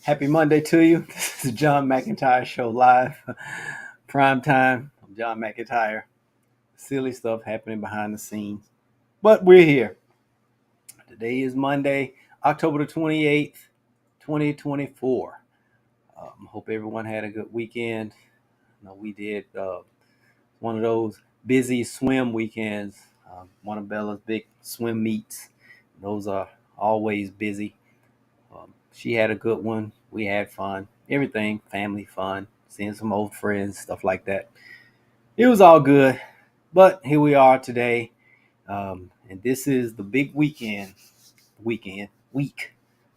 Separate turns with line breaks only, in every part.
Happy Monday to you. This is John McEntyre Show live, prime time. I'm John McEntyre. Silly stuff happening behind the scenes, but we're here. Today is Monday, October the 28th, 2024. Hope everyone had a good weekend. We did one of those busy swim weekends. One of Bella's big swim meets. Those are always busy. She had a good one. We had fun. Everything, family fun, seeing some old friends, stuff like that. It was all good. But here we are today. And this is the big week.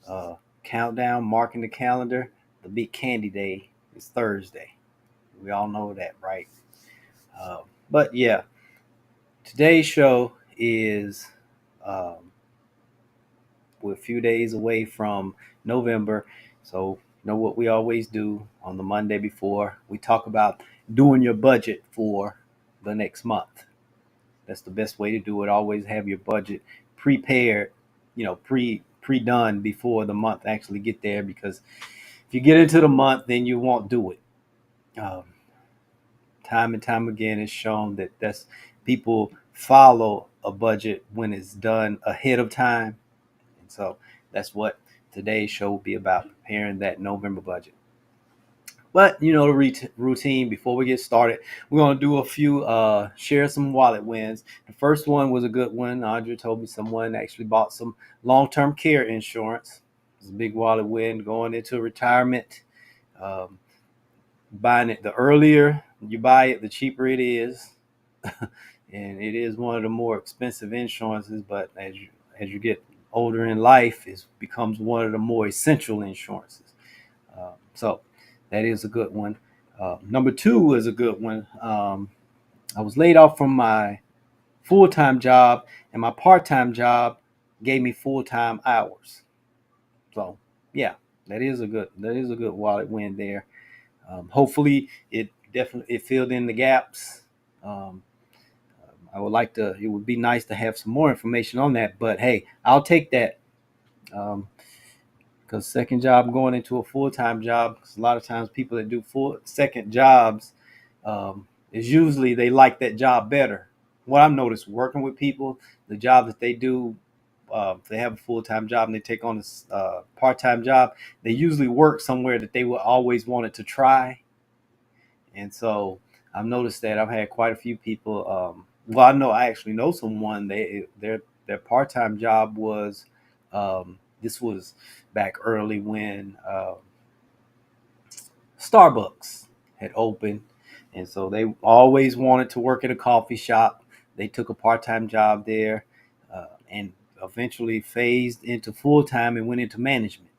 Uh, Countdown, marking the calendar. The big candy day is Thursday. We all know that, right? But yeah, today's show is we're a few days away from November. So, you know what we always do on the Monday before? We talk about doing your budget for the next month. That's the best way to do it. Always have your budget prepared, pre done before the month actually get there. Because if you get into the month, then you won't do it. Um, Time and time again, it's shown that that's people follow a budget when it's done ahead of time. And so that's what today's show will be about, preparing that November budget. But you know the routine. Before we get started, we're gonna do a few share some wallet wins. The first one was a good one. Andrea told me someone actually bought some long-term care insurance. It's a big wallet win going into retirement. Um, Buying it, the earlier you buy it, the cheaper it is, and it is one of the more expensive insurances. But as you get older in life, it becomes one of the more essential insurances. So that is a good one. Number two is a good one. I was laid off from my full-time job, and my part-time job gave me full-time hours. So yeah, that is a good wallet win there. Hopefully, it filled in the gaps. Um, I would like to. It would be nice to have some more information on that. But hey, I'll take that. Because second job going into a full time job. Because a lot of times people that do full second jobs is usually they like that job better. What I've noticed working with people, the job that they do, if they have a full time job and they take on a part time job, they usually work somewhere that they will always wanted to try. And so I've noticed that I've had quite a few people. Well, I actually know someone. Their part time job was this was back early when Starbucks had opened, and so they always wanted to work at a coffee shop. They took a part time job there, and eventually phased into full time and went into management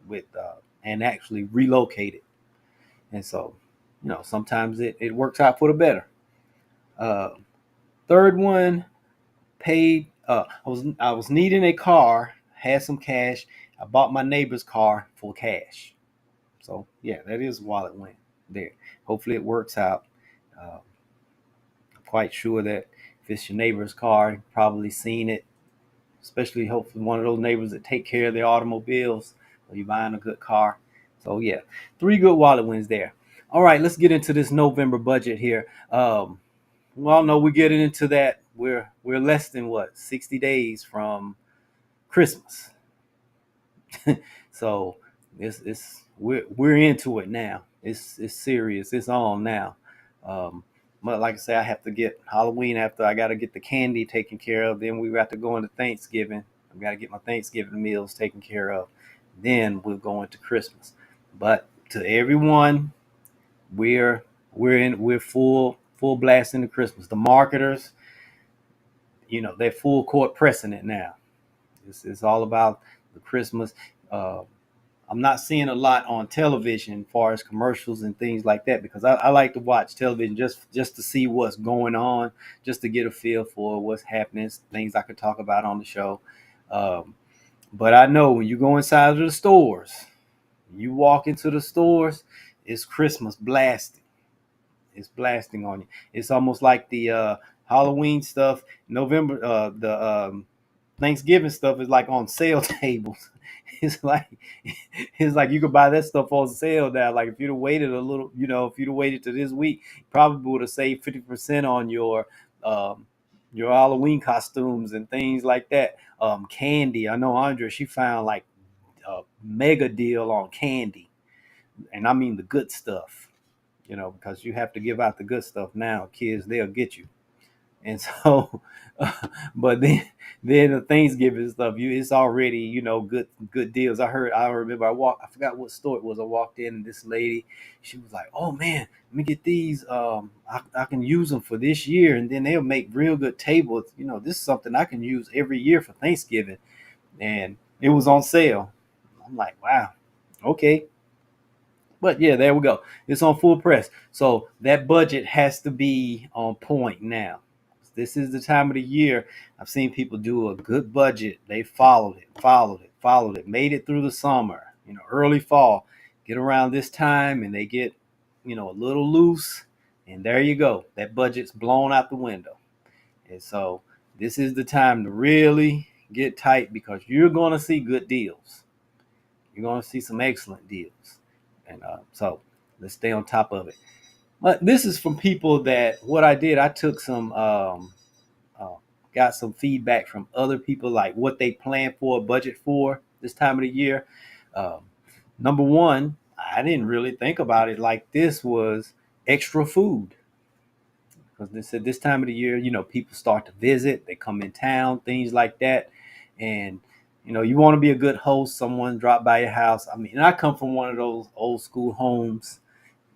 with and actually relocated. And so, sometimes it works out for the better. Uh, Third one, paid. I was needing a car, had some cash. I bought my neighbor's car for cash. So yeah, that is a wallet win there. Hopefully it works out. Uh, I'm quite sure that if it's your neighbor's car, you've probably seen it. Especially hopefully one of those neighbors that take care of their automobiles, or you're buying a good car. So yeah, three good wallet wins there. All right, let's get into this November budget here. Well, no, we're getting into that. We're less than 60 days from Christmas. So it's we're into it now. It's serious. It's on now. Um, but like I say, I have to get Halloween after. I got to get the candy taken care of. Then we got to go into Thanksgiving. I got to get my Thanksgiving meals taken care of. Then we'll go into Christmas. But to everyone, we're full blast into Christmas. The marketers, they're full court pressing it now. It's all about the Christmas. Uh, I'm not seeing a lot on television as far as commercials and things like that, because I like to watch television just to see what's going on, just to get a feel for what's happening, things I could talk about on the show. Um, but I know when you go inside of the stores, you walk into the stores, it's Christmas blasting. It's blasting on you. It's almost like the Halloween stuff. November, the Thanksgiving stuff is like on sale tables. It's like it's like you could buy that stuff on sale now. Like if you'd have waited a little, if you'd have waited to this week, probably would have saved 50% on your Halloween costumes and things like that. Candy. I know Andrea, she found like a mega deal on candy, and I mean the good stuff. Because you have to give out the good stuff now. Kids, they'll get you. And so, but then the Thanksgiving stuff, it's already good deals. I remember I forgot what store it was. I walked in and this lady, she was like, "Oh man, let me get these. I can use them for this year, and then they'll make real good tables. This is something I can use every year for Thanksgiving." And it was on sale. I'm like, wow, okay. But yeah, there we go. It's on full press. So that budget has to be on point now. This is the time of the year. I've seen people do a good budget. They followed it, made it through the summer, early fall. Get around this time and they get, a little loose. And there you go. That budget's blown out the window. And so this is the time to really get tight because you're going to see good deals. You're going to see some excellent deals. And so let's stay on top of it. But this is from people that what I did, I took uh, got some feedback from other people, like what they plan for, budget for this time of the year. Um, Number one, I didn't really think about it like this was extra food. Because they said this time of the year, people start to visit, they come in town, things like that. And, you want to be a good host, someone drop by your house. I mean, and I come from one of those old school homes.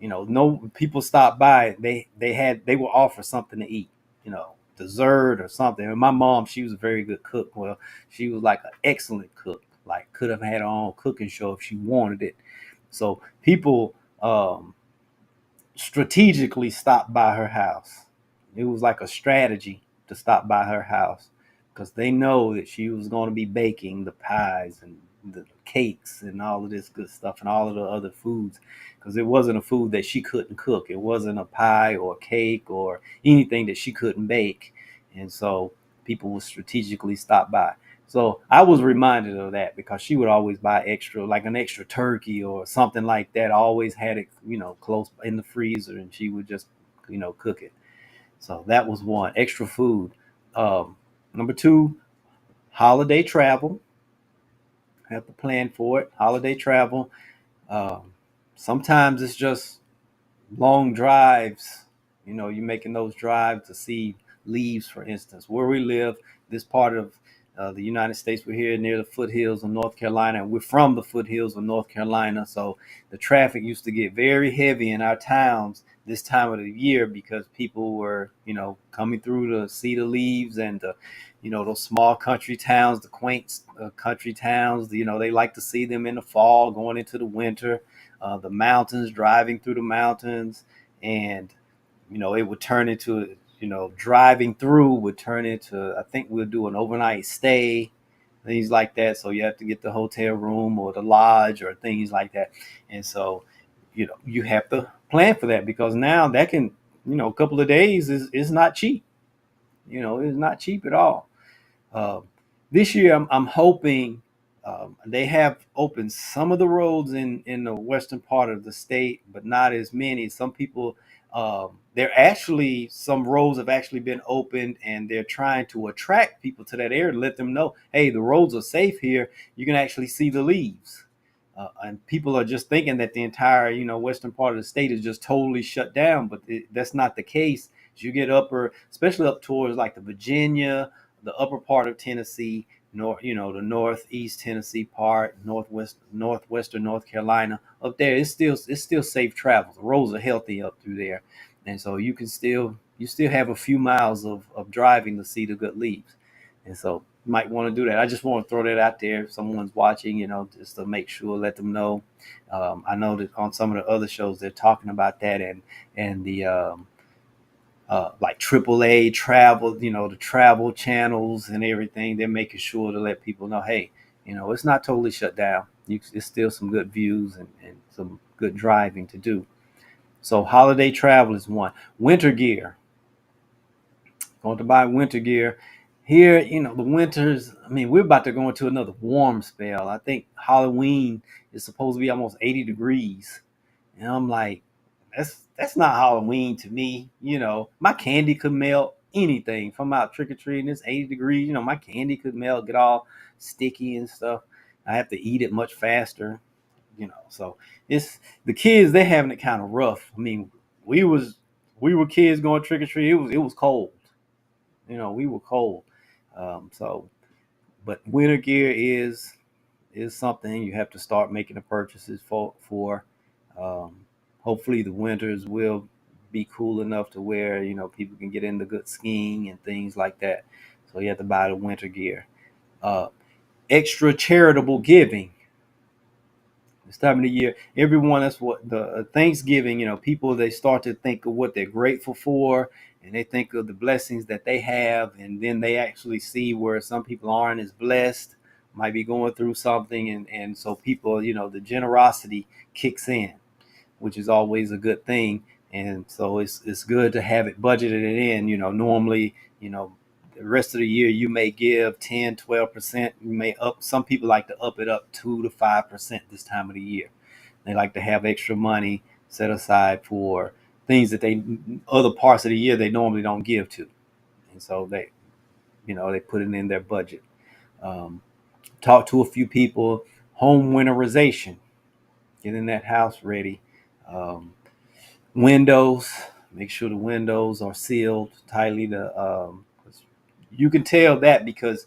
No people stop by, they will offer something to eat, dessert or something. And my mom, she was a very good cook. Well, she was like an excellent cook, like could have had her own cooking show if she wanted it. So people strategically stopped by her house. It was like a strategy to stop by her house because they know that she was going to be baking the pies and the cakes and all of this good stuff and all of the other foods, because it wasn't a food that she couldn't cook. It wasn't a pie or a cake or anything that she couldn't bake. And so people would strategically stop by. So I was reminded of that because she would always buy extra, like an extra turkey or something like that. Always had it, close in the freezer, and she would just, cook it. So that was one, extra food. Number two, holiday travel. Have to plan for it. Holiday travel. Um, Sometimes it's just long drives. You're making those drives to see leaves, for instance. Where we live, this part of the United States, we're here near the foothills of North Carolina, and we're from the foothills of North Carolina. So the traffic used to get very heavy in our towns this time of the year because people were, coming through to see the leaves and those small country towns, the quaint country towns. They like to see them in the fall, going into the winter. The mountains, driving through the mountains, and it would turn into, driving through would turn into, I think we'll do an overnight stay, things like that. So you have to get the hotel room or the lodge or things like that. And so, you have to plan for that because now that can, a couple of days is not cheap. It's not cheap at all. Uh, this year, I'm hoping they have opened some of the roads in the western part of the state, but not as many. Some people, there actually some roads have actually been opened, and they're trying to attract people to that area to let them know, hey, the roads are safe here. You can actually see the leaves. And people are just thinking that the entire, western part of the state is just totally shut down, but that's not the case. As you get upper, especially up towards like the Virginia, the upper part of Tennessee, the northeast Tennessee part, northwestern North Carolina, up there, it's still safe travel. The roads are healthy up through there, and so you still have a few miles of driving to see the good leaves, and so you might want to do that. I just want to throw that out there if someone's watching, just to make sure, let them know. I know that on some of the other shows they're talking about that, and the like AAA travel, the travel channels and everything. They're making sure to let people know, hey, it's not totally shut down. It's still some good views and some good driving to do. So holiday travel is one. Winter gear. Going to buy winter gear. Here, the winters, I mean, we're about to go into another warm spell. I think Halloween is supposed to be almost 80 degrees. And I'm like, that's not Halloween to me. My candy could melt anything. If I'm out trick or treating, it's 80 degrees. My candy could melt, get all sticky and stuff. I have to eat it much faster. So it's the kids. They're having it kind of rough. I mean, we was we were kids going trick or treat. It was cold. We were cold. So, but winter gear is something you have to start making the purchases for. Um, Hopefully, the winters will be cool enough to where people can get into good skiing and things like that. So you have to buy the winter gear. Uh, Extra charitable giving this time of the year. Everyone, that's what the Thanksgiving. People, they start to think of what they're grateful for, and they think of the blessings that they have, and then they actually see where some people aren't as blessed, might be going through something, and so people, the generosity kicks in, which is always a good thing. And so it's good to have it budgeted in. Normally, the rest of the year you may give 10, 12%. You may up. Some people like to up it up 2 to 5% this time of the year. They like to have extra money set aside for things that they other parts of the year they normally don't give to, and so they put it in their budget. Um, Talk to a few people. Home winterization, getting that house ready. Um, Windows, make sure the windows are sealed tightly. You can tell that because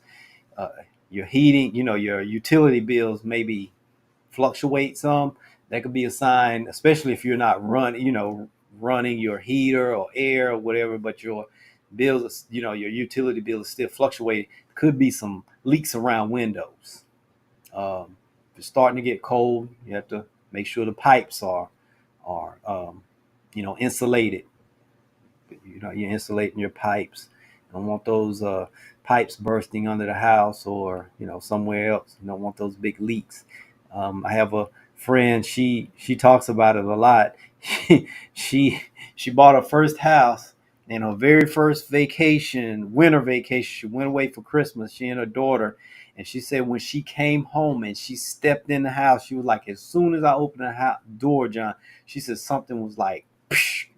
uh, your heating, your utility bills maybe fluctuate some. That could be a sign, especially if you're not running your heater or air or whatever, but your bills, your utility bill is still fluctuating. Could be some leaks around windows. If it's starting to get cold, you have to make sure the pipes are insulated. You're insulating your pipes. You don't want those pipes bursting under the house or somewhere else. You don't want those big leaks. I have a friend. She talks about it a lot. She she bought her first house, and her very first vacation, winter vacation. She went away for Christmas. She and her daughter. And she said when she came home and she stepped in the house, she was like, as soon as I opened the door, John, she said something was like,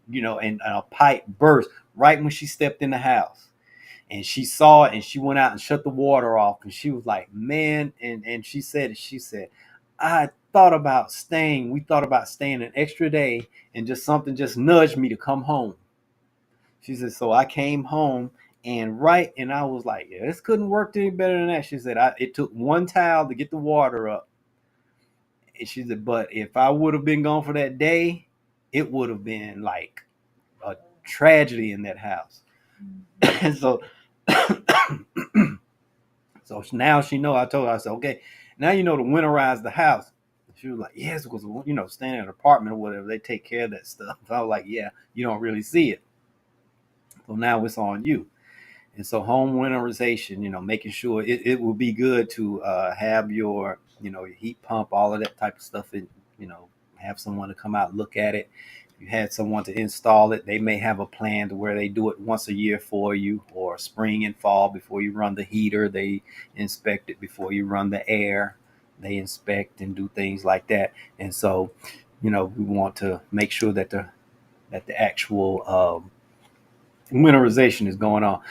and a pipe burst right when she stepped in the house. And she saw it and she went out and shut the water off. And she was like, man, and she said, we thought about staying an extra day, and just something just nudged me to come home. She said, so I came home and I was like, yeah, this couldn't work any better than that. She said, it took one towel to get the water up. And she said, but if I would have been gone for that day, it would have been like a tragedy in that house. And so now she know. I told her, I said, okay, now you know to winterize the house. She was like, yes, because staying in an apartment or whatever, they take care of that stuff. I was like, yeah, you don't really see it. So now it's on you. And so home winterization, making sure it will be good to have your heat pump, all of that type of stuff. Have someone to come out and look at it. If you had someone to install it, they may have a plan to where they do it once a year for you, or spring and fall before you run the heater. They inspect it before you run the air. They inspect and do things like that. And so, we want to make sure that the actual winterization is going on.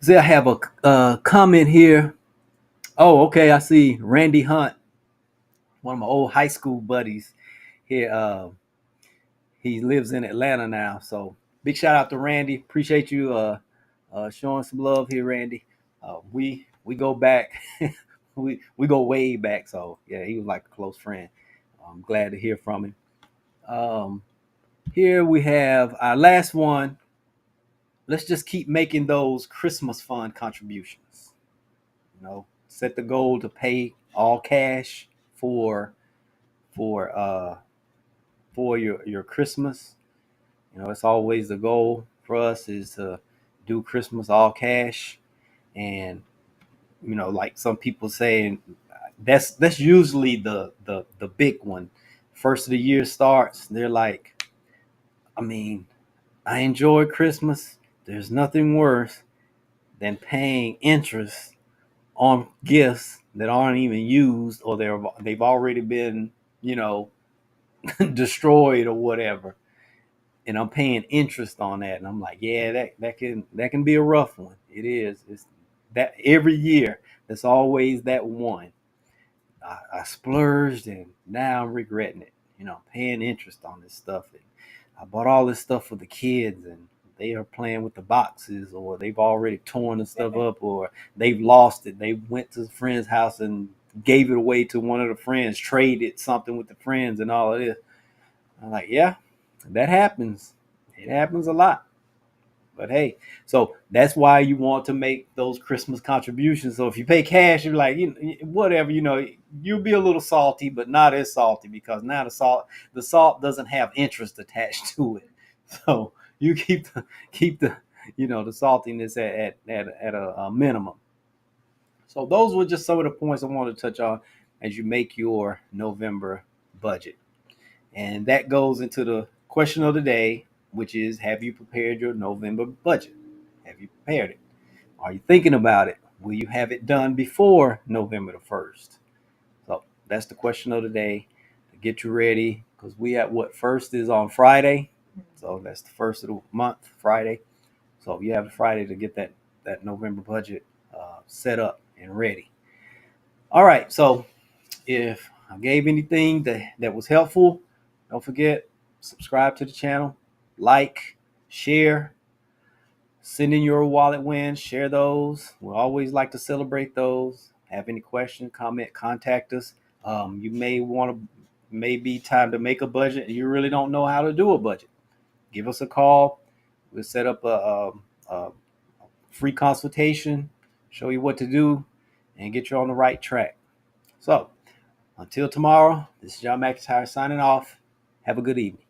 See, I have a comment here. Oh, okay. I see Randy Hunt, one of my old high school buddies here. He lives in Atlanta now. So big shout out to Randy. Appreciate you showing some love here, Randy. We go back. we go way back. So yeah, he was like a close friend. I'm glad to hear from him. Um, Here we have our last one. Let's just keep making those Christmas fund contributions. Set the goal to pay all cash for for uh for your Christmas. It's always the goal for us is to do Christmas all cash. And like some people say, that's usually the big one. First of the year starts, they're like, I mean, I enjoy Christmas. There's nothing worse than paying interest on gifts that aren't even used, or they've already been, you know, destroyed or whatever. And I'm paying interest on that, and I'm like, yeah, that can be a rough one. It is. It's that every year. There's always that one. I splurged, and now I'm regretting it. Paying interest on this stuff. And I bought all this stuff for the kids, and they are playing with the boxes, or they've already torn the stuff up, or they've lost it. They went to a friend's house and gave it away to one of the friends, traded something with the friends, and all of this. I'm like, yeah, that happens. It happens a lot. But hey, so that's why you want to make those Christmas contributions. So if you pay cash, you're like, whatever, you'll be a little salty, but not as salty, because now the salt doesn't have interest attached to it. So you keep the the saltiness at a minimum. So those were just some of the points I wanted to touch on as you make your November budget. And that goes into the question of the day, which is, have you prepared your November budget? Have you prepared it? Are you thinking about it? Will you have it done before November the 1st? So that's the question of the day to get you ready, because we have what, first is on Friday. So that's the first of the month, Friday. So you have Friday to get that November budget set up and ready. All right. So if I gave anything that was helpful, don't forget, subscribe to the channel, like, share, send in your wallet wins, share those. We always like to celebrate those. Have any question, comment, contact us. You may be time to make a budget and you really don't know how to do a budget. Give us a call. We'll set up a free consultation, show you what to do, and get you on the right track. So until tomorrow, this is John McEntyre signing off. Have a good evening.